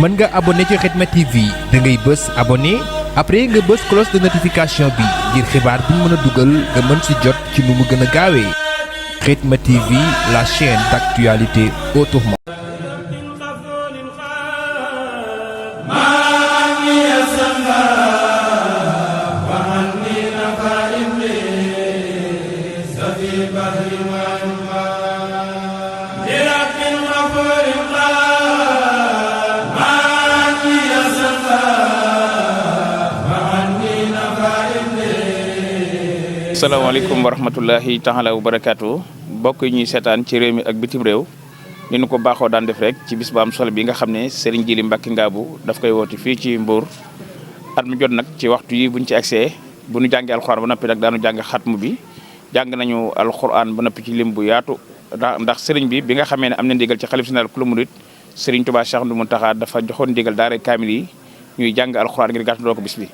mën nga abonné ci Khidma TV da ngay bës abonné après nga bës cloche de notification bi ngir xibaar bu mën a dugal nga mën si jot ci nu mu gën a gaawee Khidma TV, la chaîne d'actualité autrement. Assalamualaikum warahmatullahi taala wabarakatuh. Bokk yi ñuy seetaan ci réew mi ak bitim réew ni ñu ko baaxoo daan def rek ci bis bu am solo bi nga xam ne Serigne Djily Mbacké Ngabou daf koy woote fii ci Mbour at mu jot nag ci waxtu yi buñ ci accès bu ñu jàngee alxuraan ba noppi nag daanu jàng xatmu bi jàng nañu alxuraan ba noppi ci lim bu yaatu ndax Serigne bi nga xamee ne am na ndigal ci xalif général kulu murid Serigne Touba Cheikh Ahmadou Mountakha dafa joxoon ndigal daara kaamil yi ñuy jàng alxuraan ngir gàttandoo ko bis bi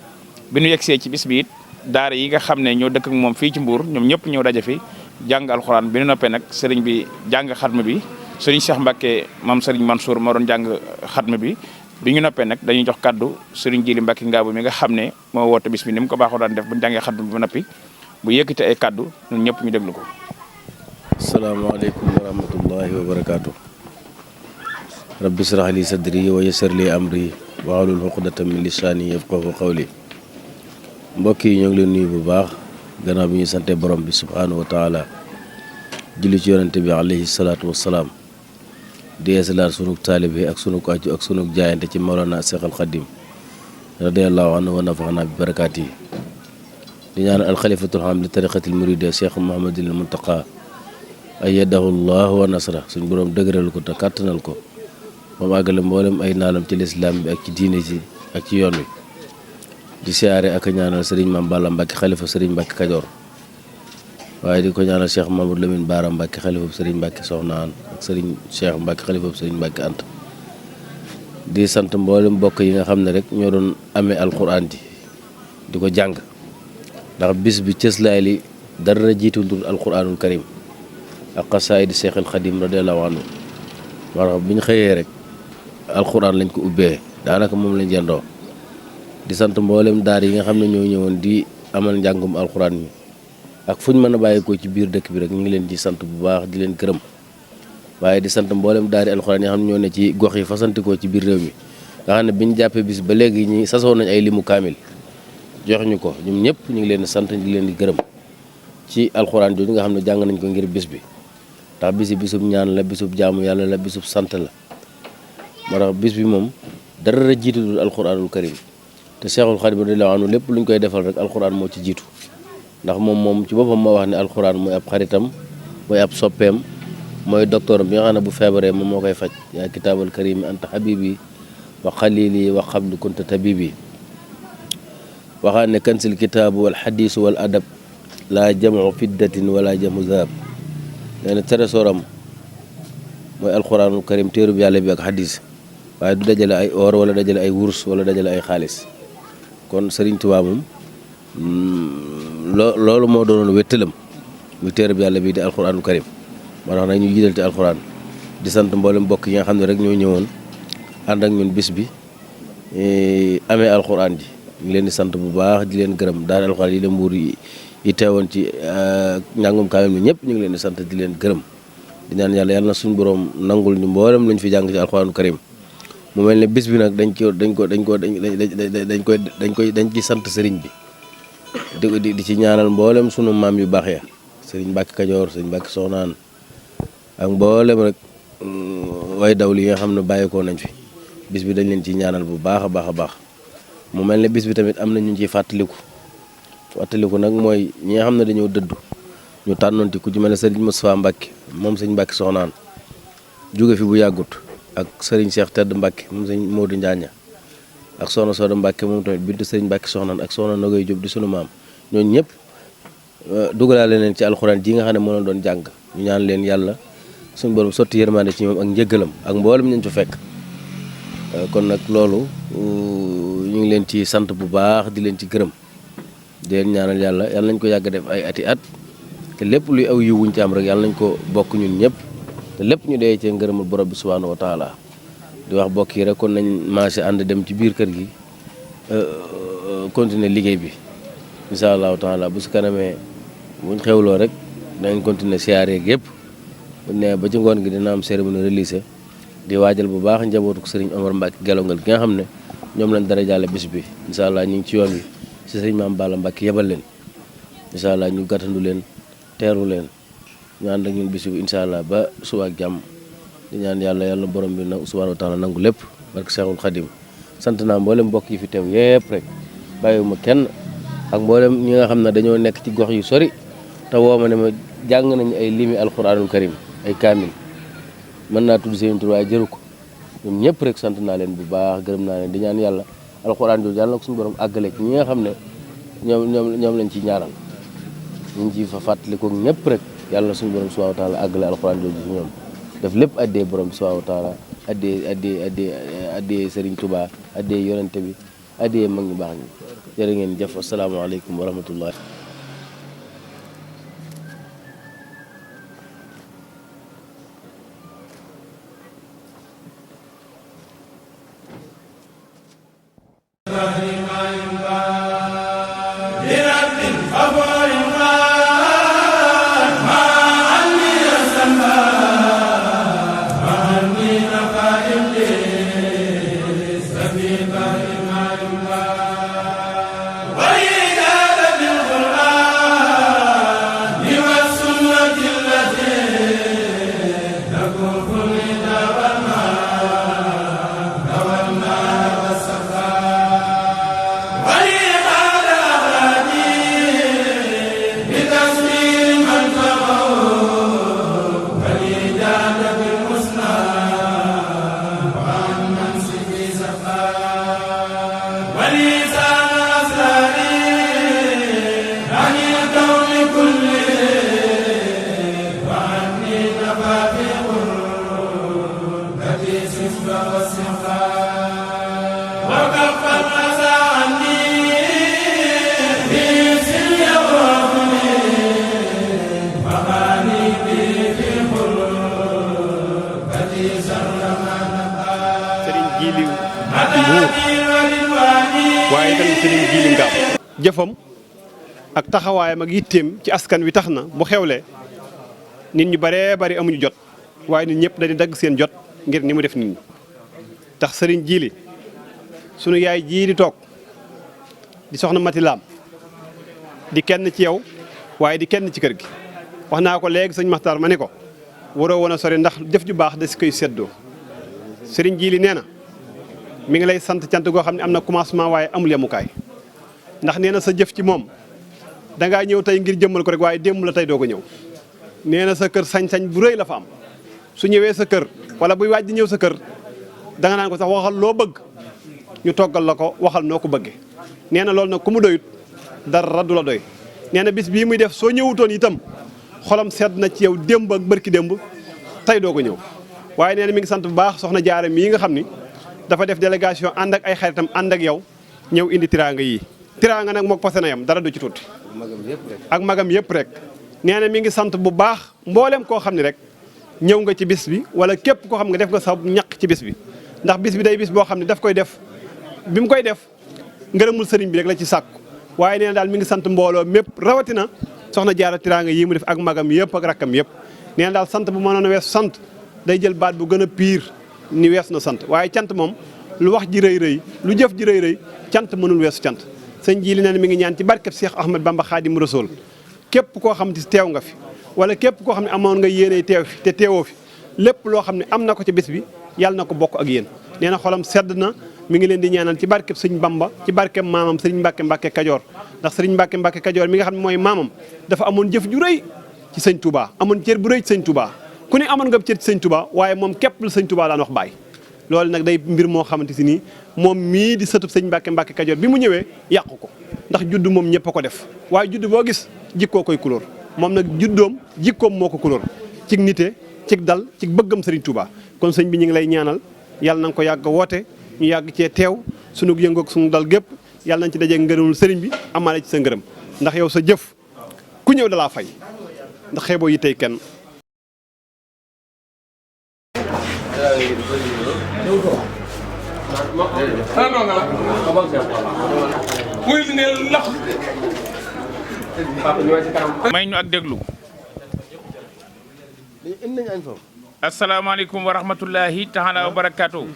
ñu yegsee ci bis bi it daara yi nga xam ne ñoo dëkk ak moom fii ci Mbour ñoom ñëpp ñëw daje fi jàng alxuraan bi ñu noppee nag sëriñ bi jàng xatma bi sëriñ Cheikh Mbacké maam sëriñ Mansour moo doon jàng xatma bi ñu noppee nag dañuy jox kaddu sëriñ Djily Mbacké Ngabou mi nga xam ne moo woote bis bi ni mu ko baaxoo daan def bu ñu jàngee xatma bi ba noppi bu yëkkati ay kaddu ñun ñëpp ñu déglu ko. asalaamaaleykum wa rahmatullahi wa barakaatu. rabbi israh li sadri wa yassir li amri wahlul uqdatan min lisani yafqahu qawli. mbokk yi ñoo ngi leen nuyu bu baax gannaaw bi ñu sante borom bi subhaanahu wa taala julli ci yonente bi alayhi salaatu wassalaam di yeesalaat sunug taalibe ak sunug aju ak sunug jaayante ci Mawlana Seex al Xadim radiyallahu anhu wa nafaxna bi barakaat yi di ñaan alxalifatul xam li tariqatil muride Cheikh Mouhamadul Muntaqa ayyadahu llah wa nasra suñ borom dëgëral ko te kàttanal ko ba mu àggale mboolem ay naalam ci lislaam bi ak ci diine ji ak ci yoon wi di siyaare ak ñaanal Serigne Mame Balla Mbacké xalifa Serigne Mbacké Kajoor waaye di ko ñaanal Cheikh Mamadou Lamine Bara Mbacké xalifa Serigne Mbacké Soxna ak Serigne Cheikh Mbacké xalifa Serigne Mbacké Anta di sant mboolem mbokk yi nga xam ne rek ñoo doon amee alquran ji di ko jàng ndax bis bi cëslaay li dara jiitul dul alquranul karim ak xasaayidi Cheikh al Xadim radiyallahu anhu moo tax bi ñu xëyee rek alquran lañ ko ubbee daanaka moom lañ jëndoo di sant mboolem daar yi nga xam ne ñoo ñëwoon di amal njàngum alxuraan mi ak fu ñu mën a bàyyeekoo ci biir dëkk bi rek ñu ngi leen di sant bu baax di leen gërëm waaye di sant mboolem daari alxuraan yi nga xam ne ñoo ne ci gox yi fasantikoo ci biir réew mi nga xam ne bi ñu jàppee bis ba léegi ñi sasoo nañ ay limu kaamil jox ñu ko ñoom ñëpp ñu ngi leen di sant di leen di gërëm ci alxuraan jooju nga xam ne jàng nañ ko ngir bis bi ndax bis bi bisub ñaan la bisub jaamu yàlla la bisub sant la moo tax bis bi moom dara jiitu dul alxuraanul karim te Cheikhul Khadim radiyallahu anhu lépp lu ñu koy defal rek alxuraan moo ci jiitu ndax moom ci boppam moo wax ne alxuraan mooy ab xaritam mooy ab soppeem mooy docteur bi nga xam ne bu feebaree moom moo koy faj yaa kitaabal karim anta habibi wa xalili wa qablu kunta tabibi waxaan ne kansil kitaabu wal xadiisu wal adab laa jamu fiddatin wala jamu zahab nee na trésoram mooy alxuraanul karim téerub yàlla bi ak xadiis waaye du dajale ay or wala dajale ay wurs wala dajale ay xaalis kon Serigne Touba moom loolu moo doonoon wéttalam muy téereb yàlla bii di alxuraanul karim moo tax nag ñu jiital ci alxuraan di sant mboolem mbokk yi nga xam ne rek ñoo ñëwoon ànd ak ñun bis bi amee alxuraan ji ñu leen di sant bu baax di leen gërëm daal alxuraan yi la Mbuur yi teewoon ci njàngum kaamil mi ñëpp ñu ngi leen di sant di leen gërëm di ñaan yàlla na suñu borom nangul ñu mboolem lañ fi jàng ci alxuraanul karim mu mel ne bis bi nag dañ ci sant sëriñ bi di ci ñaanal mboolem sunu maam yu baax ya sëriñ Mbacké Kajoor sëriñ Mbacké Soxnaan ak mboolem rek way daw li nga xam ne bàyyeekoo nañ fi bis bi dañ leen ci ñaanal bu baax a baax a baax mu mel ne bis bi tamit am na ñu ciy fàttaliku nag mooy ñi nga xam ne dañoo dëddu ñu tànnoon ci ku ci mel ne sëriñ Moustapha Mbacké moom sëriñ Mbacké Soxnaan jóge fi bu yàggut ak Serigne Cheikh Tedd Mbacké moom sëñ Modou Njaaña ak soxna Soda Mbacké moom tamit bintu Serigne Mbacké Soxnaan ak soxna Nogoy Diop di sunu maam ñooñu ñëpp dugalaale leen ci alxuraan ji nga xam ne moo leen doon jàng ñu ñaan leen yàlla suñu borom sotti yërmande ci moom ak njëggalam ak mboolem ñu fa fekk kon nag loolu ñu ngi leen ci sant bu baax di leen ci gërëm di leen ñaanal yàlla nañ ko yàgg def ay ati at te lépp luy aw yiw wuñ ci am rek yàlla nañ ko bokk ñun ñëpp te lépp ñu dee ci ngërëmul borom bi subhanahu wa taala di wax bokk yi rek kon nañ marché ànd dem ci biir kër gi continuer liggéey bi incha allahu taala bu si kanamee buñ xewloo rek danañ continuer siyaare yëpp buñ ne ba ci ngoon gi dina am cérémonie religieuse di waajal bu baax njabootu ko sëriñ Omar Mbacke Gelongal gi nga xam ne ñoom lañ dara jàlle bis bi incha allah ñu ngi ci yoon wi si sëriñ Maam Balla Mbacke yebal leen incha allah ñu gàttandu leen teeru leen ñu ànd ak ñun bis bi incha allah ba suba ak jàmm di ñaan yàlla borom bi subhanahu wa taala nangu lépp barke Cheikhul Khadim sant naa mboolem mbokk yi fi teew yëpp rek bàyyiwuma kenn ak mboolem ñi nga xam ne dañoo nekk ci gox yu sori te woo ma ne ma jàng nañu ay limi alquranul karim ay kaamil mën naa tudd seen tur waaye jëru ko ñoom ñëpp rek sant naa leen bu baax gërëm naa leen di ñaan yàlla alquran jooju yàlla na ko suñu borom àggale ci ñi nga xam ne ñoom lañ ci ñaaral ñu ngi ci fa fàttaliku ñëpp rek yàlla na suñu borom subhanahu wa taala àggale alquran jooju ci ñoom def lépp addee borom bi subhanahu wa taala addee Serigne Touba addee yonente bi addee mag ñu baax ñi jërë ngeen jëf asalaamaaleykum wa rahmatullah waaye tamit Serigne Djily Ngab jëfam ak taxawaayam ak yitteem ci askan wi tax na bu xewlee nit ñu baree bari amuñu jot waaye nit ñëpp dañuy dagg seen jot ngir ni mu def nit ñi tax Serigne Djily sunu yaay jii di toog di soxna Mati Lam di kenn ci yow waaye di kenn ci kër gi wax naa ko léegi sëñ Maxtaar ma ne ko waroo woon a sori ndax jëf ju baax da si koy seddoo Serigne Djily nee na mi ngi lay sant cant goo xam ne am na commencement waaye amul yemukaay ndax nee na sa jëf ci moom dangaa ñëw tey ngir jëmmal ko rek waaye démb la tey doo ko ñëw nee na sa kër sañ-sañ bu rëy la fa am su ñëwee sa kër wala buy waaj di ñëw sa kër danga naan ko sax waxal loo bëgg ñu toggal la ko waxal noo ko bëggee nee na loolu nag ku mu doyut dara du la doy nee na bis bii muy def soo ñëwutoon itam xolam sedd na ci yow démb ak bërki démb tey doo ko ñëw waaye nee na mi ngi sant bu baax soxna Jaara mii nga xam ni dafa def délégation ànd ak ay xaritam ànd ak yow ñëw indi tiraanga yi tiraanga nag mook posé na yam dara du ci tuuti ak magam yëpp rek nee na mi ngi sant bu baax mboolem koo xam ne rek ñëw nga ci bis bi wala képp koo xam nga def nga sa ñaq ci bis bi ndax bis bi day bis boo xam ne daf koy def bi mu koy def ngërëmul sëriñ bi rek la ci sàkku waaye nee na daal mi ngi sant mbooloo mépp rawatina soxna Jaara tiraanga yi mu def ak magam yëpp ak rakkam yëpp nee na daal sant bu mënoon a wees sant day jël baat bu gën a piir ni wees na sant waaye cant moom lu wax ji rëy rëy lu jëf ji rëy rëy cant mënul weesu cant sëñ Djily nee na mi ngi ñaan ci barkeb Cheikh Ahmad Bamba Khadim Rasoul képp koo xam ne teew nga fi wala képp koo xam ne amoon nga yéene teew fi te teewoo fi lépp loo xam ne am na ko ci bis bi yàlla na ko bokk ak yéen nee na xolam sedd na mi ngi leen di ñaanal ci barkeb sëñ Bamba ci barkeb maamam sëriñ Mbàkke Mbàkke Kajoor ndax sëriñ Mbàkke Mbàkke Kajoor mi nga xam ne mooy maamam dafa amoon jëf ju rëy ci sëñ Touba amoon cër bu rëy ci sëñ Touba ku ne amoon nga cër ci sëñ Touba waaye moom képp la sëñ Touba daan wax baay loolu nag day mbir moo xamante si nii moom mii di sëtub sëñ Mbàkke Mbàkke Kajoor bi mu ñëwee yàqu ko ndax judd moom ñëpp a ko def waaye judd boo gis jikkoo koy kulóor moom nag juddoom jikkoom moo ko kulóor cig nite cig dal cig bëggam sëriñ Touba kon sëñ bi ñu ngi lay ñaanal yàlla na nga ko yàgg woote ñu yàgg cee teew sunu yëngoog sunu dal gépp yàlla nañ ci dajee ngërëmul sëriñ bi amaale ci sa ngërëm ndax yow sa jëf ku ñëw dalaa fay ndax xeeboo yi tey kenn may ñu ak déglu. asalaamaaleykum wa rahmatullahi taala wa barakaatu.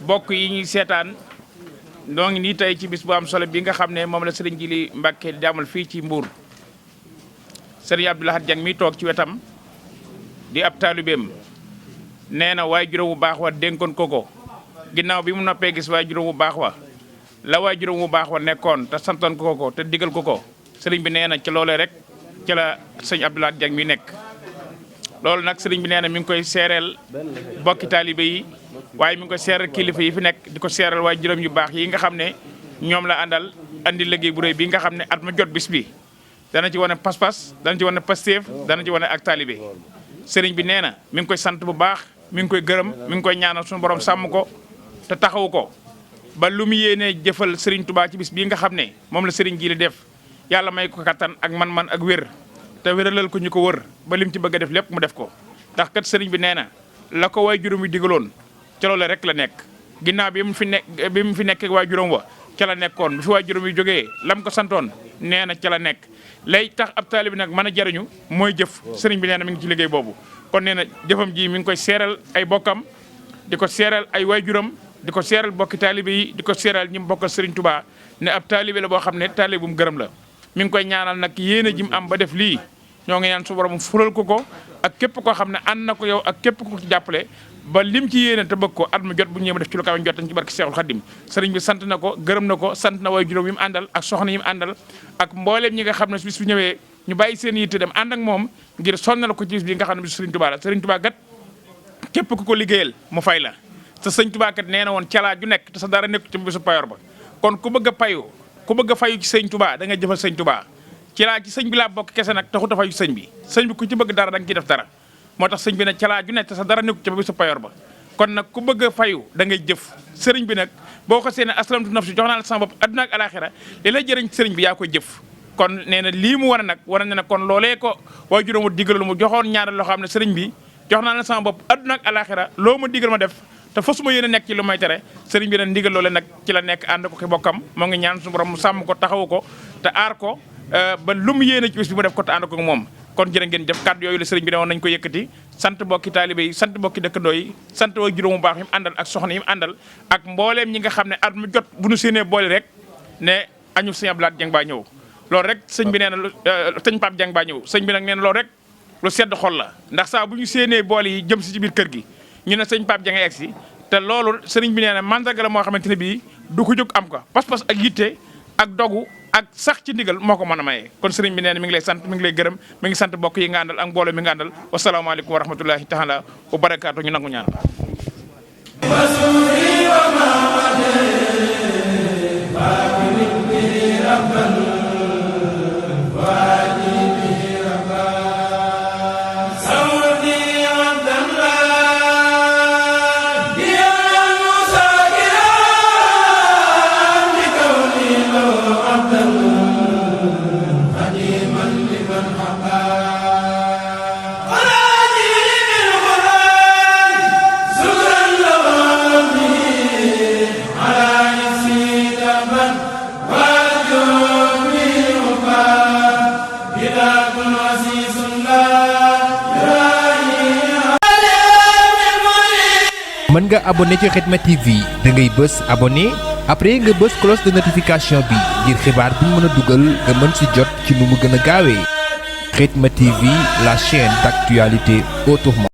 bokk yi ñuy seetaan noo ngi nii tey ci bis bu am solo bi nga xam ne moom la Serigne Djily Mbacké di amal fii ci Mbour. Serigne Abdou Lahad Dieng mi toog ci wetam di ab taalibeem nee na waay juróom bu baax wa dénkoon ko ginnaaw bi mu noppee gis waay juróom bu baax wa la waay juróom bu baax wa nekkoon te santoon ko te digal ko sëriñ bi nee na ci loolee rek ci la sëñ Abdou Lahad Dieng mi nekk. loolu nag sëriñ bi nee na mi ngi koy seereel bokki taalibe yi waaye mi ngi koy seereel kilifa yi fi nekk di ko seereel waay juróom yu baax yi nga xam ne ñoom la àndal andi liggéey bu rëy bi nga xam ne at ma jot bis bi dana ci wane pas-pas dana ci wane pastéef dana ci wane ak taalibe sëriñ bi nee na mi ngi koy sant bu baax mi ngi koy gërëm mi ngi koy ñaanal suñu borom sàmm ko te taxawu ko ba lu mu yéenee jëfal sëriñ Touba ci bis bii nga xam ne moom la sëriñ Djily def yàlla may ko kattan ak man-man ak wér te wéralal ko ñu ko wër ba lim ci bëgg a def lépp mu def ko ndax kat sëriñ bi nee na la ko waay juróom yi digaloon ca loole rek la nekk ginnaaw bi mu fi nekk waay juróom wa ca la nekkoon bi fi waay juróom yi jógee lam ko santoon nee na ca la nekk lay tax ab taalibe nag mën a jariñu mooy jëf sëriñ bi nee na mi ngi ci liggéey boobu kon nee na jëfam ji mi ngi koy seeral ay bokkam di ko seeral ay waay juróom di ko seeral bokki taalibe yi di ko seeral ñi mu bokkal sëriñ Touba ne ab taalibe la boo xam ne taalibe bu mu gërëm la mi ngi koy ñaanal nag yéene ji mu am ba def lii ñoo ngi ñaan su borom fulal ko ak képp koo xam ne ànd na ko yow ak képp ko ci jàppale ba lim ci yéene te bëgg ko at mu jot bu ñëwee def ci lu kaw jot ci barke Seexul Xaddim sëriñ bi sant na ko gërëm na ko sant na way juróom yi mu àndal ak soxna yi mu àndal ak mbooleem ñi nga xam ne bis bu ñëwee ñu bàyyi seen yitte dem ànd ak moom ngir sonnal ko ci bis bi nga xam ne bis sëriñ Touba la sëriñ Touba gat képp ku ko liggéeyal mu fay la te sëriñ Touba kat nee na woon calaa ju nekk te sa dara nekk ci bisu payor ba kon ku bëgg a fayu ci sëriñ Touba da nga jëfal sëriñ Touba ci sëñ bi laa bokk kese nag taxut a fayu sëñ bi ku ci bëgg dara da nga ciy def dara moo tax sëñ bi nag calaa ju nekk te sa dara nekku ca ba bisu payor ba kon nag ku bëgg a fayu da ngay jëf sëriñ bi nag boo ko seene aslamtu nafsi jox naa la sama bopp adduna ak alaxira li lay jëriñ sëriñ bi yaa koy jëf kon nee na lii mu wane na nag kon loolee ko waaye juróom mu digaloon mu joxoon ñaari loo xam ne sëriñ bi jox naa la sama bopp adduna ak alaxira loo ma digal ma def te fosuma yéen a nekk ci lu may tere sëriñ bi nag ndigal loole nag ci la nekk ànd ko ki bokkam moo ngi ñaan suñu borom mu sàmm ko taxawu ko te aar ko ba lu mu yéene ci bis bi mu def ko te ànd ko moom kon jërë ngeen jëf kàddu yooyu la sëriñ bi ne woon nañ ko yëkkati sant bokki taalibe yi sant bokki dëkkandoo yi sant way juróom bu baax yi mu àndal ak soxna yi mu àndal ak mbooleem ñi nga xam ne at mu jot bu nu séenee boole rek ne añu sëñ Abdou Lahad Dieng baa ñëw loolu rek sëñ bi nee na sëñ Pape Dieng baa ñëw sëñ bi nag nee na loolu rek lu sedd xol la ndax saa bu ñu séenee boole yi jëm si ci biir kër gi ñu ne sëñ Pape Dieng egg si te loolu sëriñ bi nee na mandarga la moo xamante ne bii du ko jóg am ko pas-pas ak yitte ak dogu ak sax ci ndigal moo ko mën a maye kon sëriñ bi nee na mi ngi lay sant mi ngi lay gërëm mi ngi sant bokk yi nga àndal ak mbooloo mi nga àndal wasalaamaaleykum wa rahmatullahi taala wa barakaatu ñu nangu ñaan mën nga abonné ci Khidma TV da ngay bës abonné après nga bës cloche de notification bi ngir xibaar bu ñu mën a dugal nga mën si jot ci nu mu gën a gaawee Khidma TV, la chaîne d'actualité autrement.